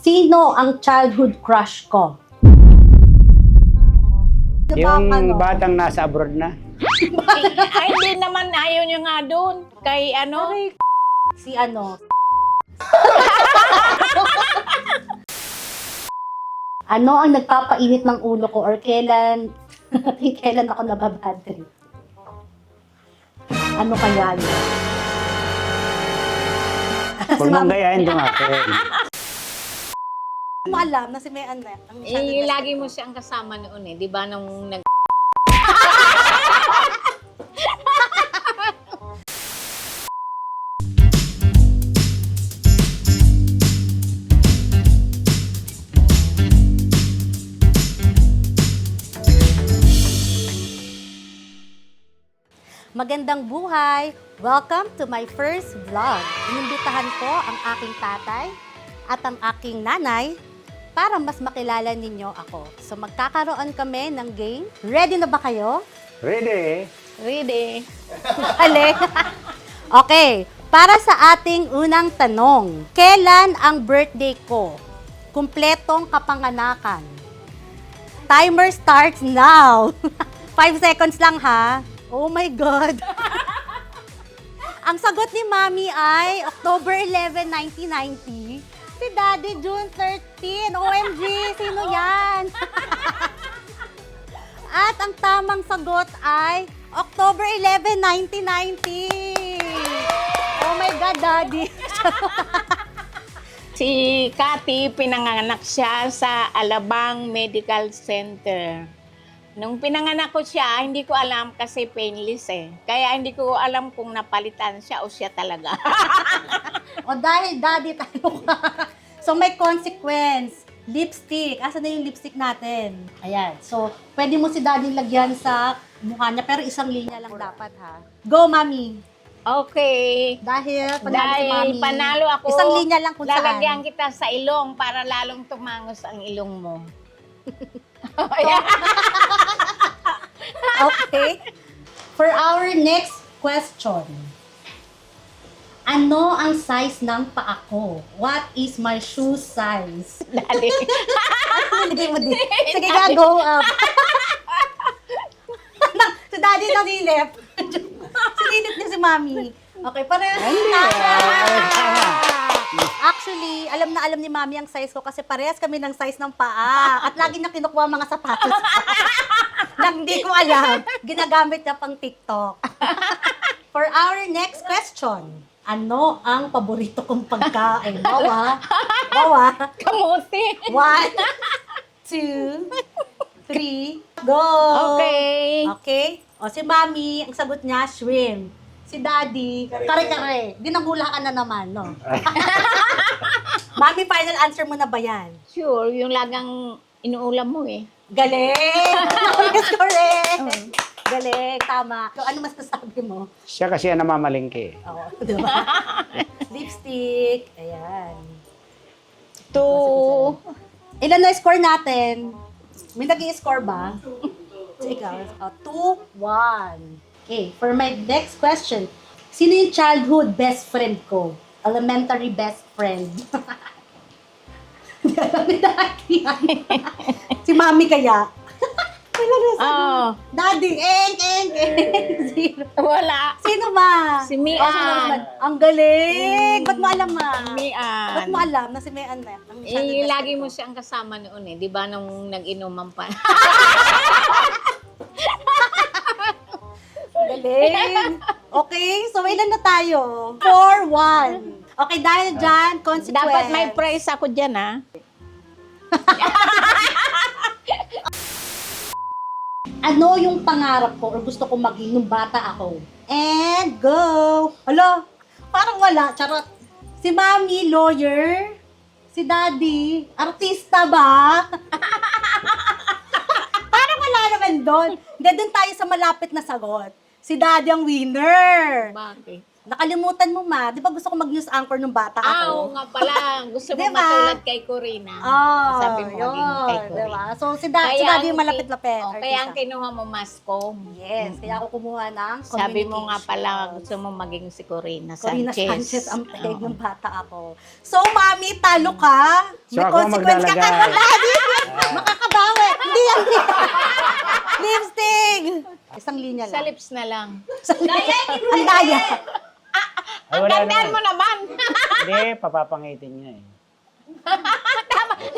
Sino ang childhood crush ko? Yung batang nasa abroad na. Ay, hindi naman ayaw nyo nga doon. Kay ano? Si ano? Ano ang nagpapainit ng ulo ko or kailan kailan ako nababad trip? Ano kaya yun? Huwag mong gayahin doon ako. Hindi mo alam na si May Annette. Ang Lagi mo siyang kasama noon eh. Di ba nung nag... Magandang buhay! Welcome to my first vlog. Inimbitahan ko ang aking tatay at ang aking nanay para mas makilala ninyo ako. So magkakaroon kami ng game. Ready na ba kayo? Ready? Ready? Ale. Okay, para sa ating unang tanong. Kailan ang birthday ko? Kumpletong kapanganakan. Timer starts now. 5 seconds lang ha. Oh my God. Ang sagot ni Mami ay October 11, 1990. Si Daddy, June 13. OMG, sino yan? At ang tamang sagot ay October 11, 1990. Oh my God, Daddy. Si Cathy, pinanganak siya sa Alabang Medical Center. Nung pinanganak ko siya, hindi ko alam kasi painless eh. Kaya hindi ko alam kung napalitan siya o siya talaga. O dahil Daddy, tayo ka. So may consequence. Lipstick. Asan na yung lipstick natin? Ayan. So, pwede mo si Daddy lagyan sa mukha niya, pero isang linya lang dapat ha. Go, Mami. Okay. Dahil panalo si Mami. Panalo ako, Isang linya lang kung lalagyan saan. kita sa ilong para lalong tumangos ang ilong mo. Okay. For our next question. Ano ang size ng paa ko? What is my shoe size? Dali. Hindi mo din. Sige nga, go up. Si Daddy nasilip. Sinilip niya si Mami. Okay, parehas. Actually, alam na alam ni Mami ang size ko kasi parehas kami ng size ng paa. At lagi niya kinukuha mga sapatos nang hindi ko alam. Ginagamit niya pang TikTok. For our next question. Ano ang paborito kong pagkain? Bawa. Bawa. Kamuti. 1, 2, 3, go! Okay. Okay? O, si Mami, ang sagot niya, shrimp. Si Daddy, kare-kare. Dinanghulaan na naman, no? Mami, final answer mo na ba yan? Sure, yung lagang inuulam mo eh. Galing! Yes, correct! Galing, tama. So, ano mas nasabi mo? Siya kasi ang namamalingki. Oo, diba? Lipstick. Ayan. 2. Ilan na score natin? May nag-i-score ba? So, ikaw. 2-1. Okay, for my next question. Sino yung childhood best friend ko? Elementary best friend. Si Mami kaya? Wala na sabi. Oh, Daddy, Zero. wala. Sino ba? Si Mian. sino naman? Ang galing! Ba't mo alam Ba't Mian. mo alam na si May Annette? Ang childhood best Lagi friend mo ko? siyang kasama noon eh. Di ba nung nag-inuman pa? Galing. Okay, so ilan na tayo? 4-1. Okay, dahil dyan, consequence. Dapat may prize ako dyan ah. Ano yung pangarap ko or gusto kong maging nung bata ako? And go! Hala, parang wala. Charot. Si Mami, lawyer. Si Daddy, artista ba? Parang wala naman doon. Hindi, doon tayo sa malapit na sagot. Si Daddy ang winner. Bakit? Nakalimutan mo, ma. Di ba gusto ko mag-news anchor nung bata Ah, oo ako? nga pala. Gusto mo Diba? matulad kay Corina. Oh, Sabi mo maging kay yun. Corina. Diba? So, si Daddy ang yung malapit-lapit. Oh, kaya ang artista. kinuha mo mascom. Yes, kaya ako kumuha ng Sabi mo nga communication. pala, gusto mo maging si Corina Corina Sanchez. Sanchez ang peg Oo. ng bata ako. So, mami, talo ka. So, ako ang consequence ka maglalagay. kay Daddy. Makakabawi. Hindi yan. Lipstick. Isang linya Sa lang. lips na lang. Ang daya. Ay, Ang wala gandaan mo naman. naman. Hindi, papapangitin niya eh.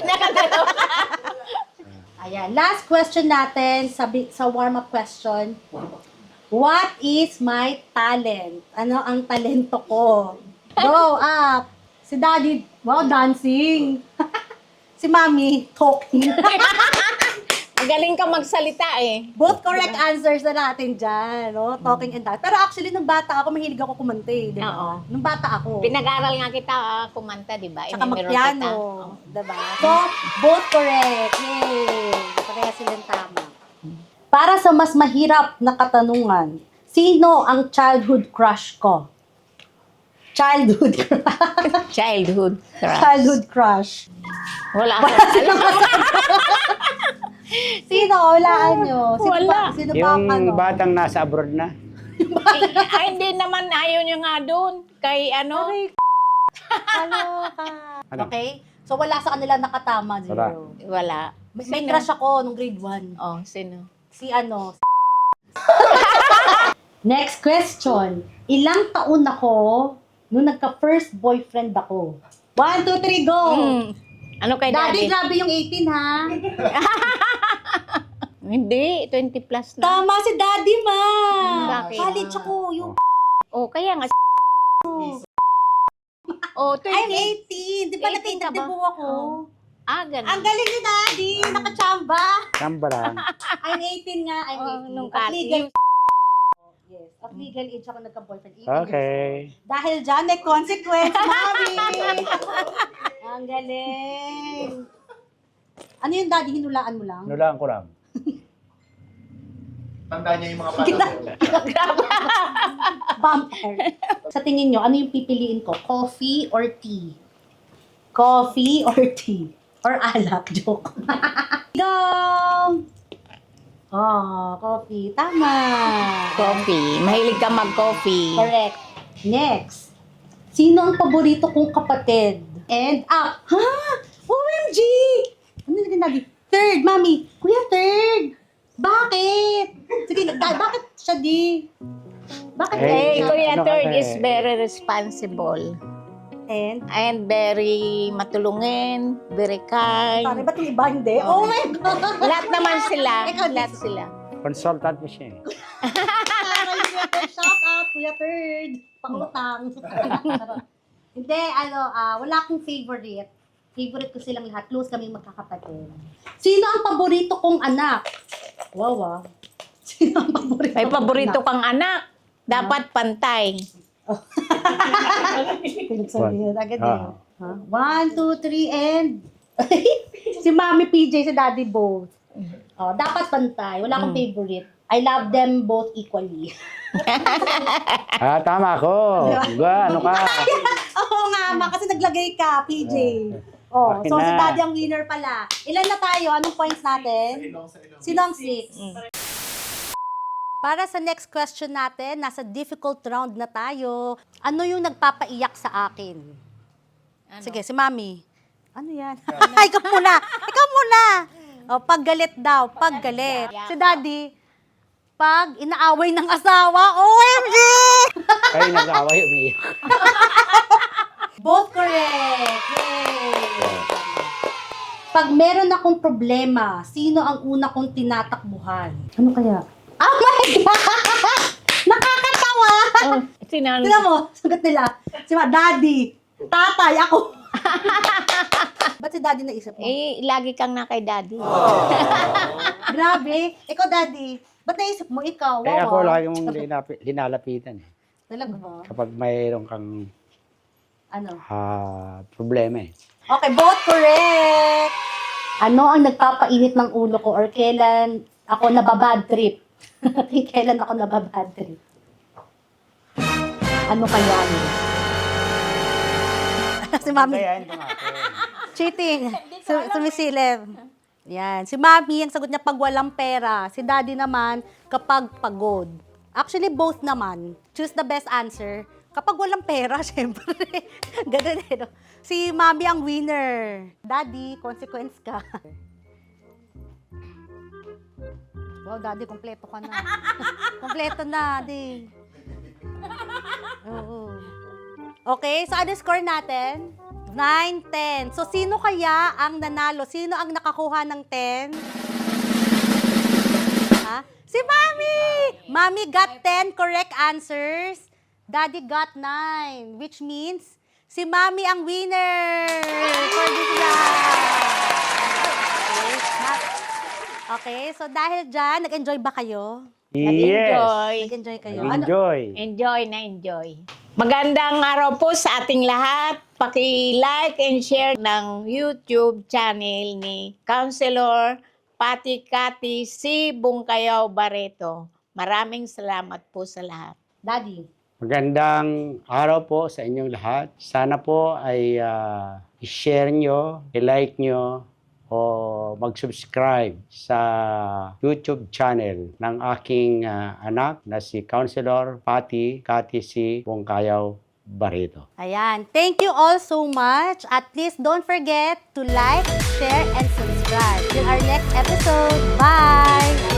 Nakagalaw. Ayan, last question natin sa warm-up question. What is my talent? Ano ang talento ko? Go up! Si Daddy, wow, dancing. Si Mami, talking. Magaling ka magsalita eh. Both correct answers na natin dyan, no? Talking and dancing. Pero actually, nung bata ako, mahilig ako kumanta eh, di ba? Oo. Nung bata ako. Pinag-aral nga kita kumanta, di ba? Tsaka Inimiro magpiano, kita. di ba? So, both correct. Yay! Pareha silang tama. Para sa mas mahirap na katanungan, sino ang childhood crush ko? Childhood crush. Childhood crush. Childhood crush. Wala akong alam. Sino? Walaan nyo. Sino Wala. Sino ba ang ano? Yung batang nasa abroad na. Ay, hindi naman ayaw niya nga doon. Kay ano? Aray, kaloka. Ano? Okay? So, wala sa kanila nakatama. Zero. Wala. May crush ako nung grade 1. Oh, sino? Si ano? Next question. Ilang taon ako nung nagka-first boyfriend ako? 1, 2, 3, go! Ano kay Daddy, daddy? grabe yung 18, ha? Hindi, 20 plus na. Tama si Daddy, ma! Bakit? College ako. Yung... Oh, kaya nga. Oh, 20. I'm 18. Di ba 18 ka nagka-interview ba? ako? Ah, ganun. Ang galing ni Daddy! Nakachamba! Samba lang. I'm 18 nga. I'm 18. Oh, nung At legal... college. Yes. At legal age ako nagka-boyfriend. 18 Okay. Dahil dyan, may consequence, mami! Ang galing! Ano yung Daddy? Hinulaan mo lang? Nulaan ko lang. Tanda niya yung mga panahon. Bumper. Sa tingin nyo, ano yung pipiliin ko? Coffee or tea? Coffee or tea? Or alak? Joke. Go! Oh, coffee. Tama. Coffee. Mahilig ka mag-coffee. Correct. Next. Sino ang paborito kong kapatid? And up. Ha? OMG! Ano yung Daddy? Third, mami. Kuya, third. Bakit? Sige, bakit siya di? Bakit Eh, siya? Kuya Ano Third kasi? is very responsible. And, Very matulungin, very kind. sorry, ba't yung iba hindi? Oh my God! Lahat naman sila. Ikaw, Lahat sila. Consultant mo siya eh. Shout out, Kuya Third. Pangutang. Hindi, wala akong favorite. Favorite ko silang lahat. Close kaming magkakapatid. Sino ang paborito kong anak? Wow. Sino ang paborito May kong paborito anak? kang anak. Dapat pantay. Pinagsabihin agad eh. Ah. Huh? 1, 2, 3, and... si Mami PJ, si Daddy both. Oh, dapat pantay. Wala akong favorite. I love them both equally. Ah, tama ako. Ano ka? Oo nga, ma, kasi naglagay ka, PJ. Oh, Akin so si na. Daddy ang winner pala. Ilan na tayo? Anong points natin? Sino ang 6? Para sa next question natin, nasa difficult round na tayo. Ano yung nagpapaiyak sa akin? Ano? Sige, si Mami. Ano yan? Ikaw muna. Ikaw muna. O, paggalit daw. Paggalit. Si Daddy, pag inaaway ng asawa, OMG! Kayo nag-away, umiiyak. Both correct. Yay! Pag meron akong problema, sino ang una kong tinatakbuhan? Ano kaya? Oh my God! Nakakatawa! Oh, sino? Tingnan mo, sagot nila. Si Daddy, tatay, ako. Ba't si Daddy naisip mo? Eh, lagi kang na kay daddy. Grabe. Ikaw, Daddy, ba't naisip mo ikaw? Eh ako Wow, lagi mong linalapitan eh. Talaga ba? Kapag mayroon kang Ano? problema eh. Okay, both correct. Ano ang nagpapainit ng ulo ko or kailan ako nababad trip? Kailan ako nababad trip? Ano kaya yun? Si Mami. Kaya ito nga ako. Cheating. Sumisilip. Yan. Si Mami, ang sagot niya pag walang pera. Si Daddy naman, kapag pagod. Actually, both naman. Choose the best answer. Kapag walang pera, syempre. Ganun eh, no? Si Mami ang winner. Daddy, consequence ka. Wow, Daddy, kompleto ka na. Kompleto na, Daddy. Oo. Okay, so ano score natin? 9, 10. So, sino kaya ang nanalo? Sino ang nakakuha ng 10? Ha? Si Mami! Mami got 10 correct answers. Daddy got 9. Which means, si Mami ang winner for this round. Okay, so dahil dyan, nag-enjoy ba kayo? Yes. Nag-enjoy kayo? Ano? Enjoy. Enjoy na enjoy. Magandang araw po sa ating lahat. Paki-like and share ng YouTube channel ni Counselor Pati Kati C. Bungkayaw Barreto. Maraming salamat po sa lahat. Daddy. Magandang araw po sa inyong lahat. Sana po ay i-share nyo, i-like nyo, o mag-subscribe sa YouTube channel ng aking anak na si Counselor Pati Kati C. Bungkayaw Barreto. Ayan. Thank you all so much. At please don't forget to like, share, and subscribe. Till our next episode. Bye!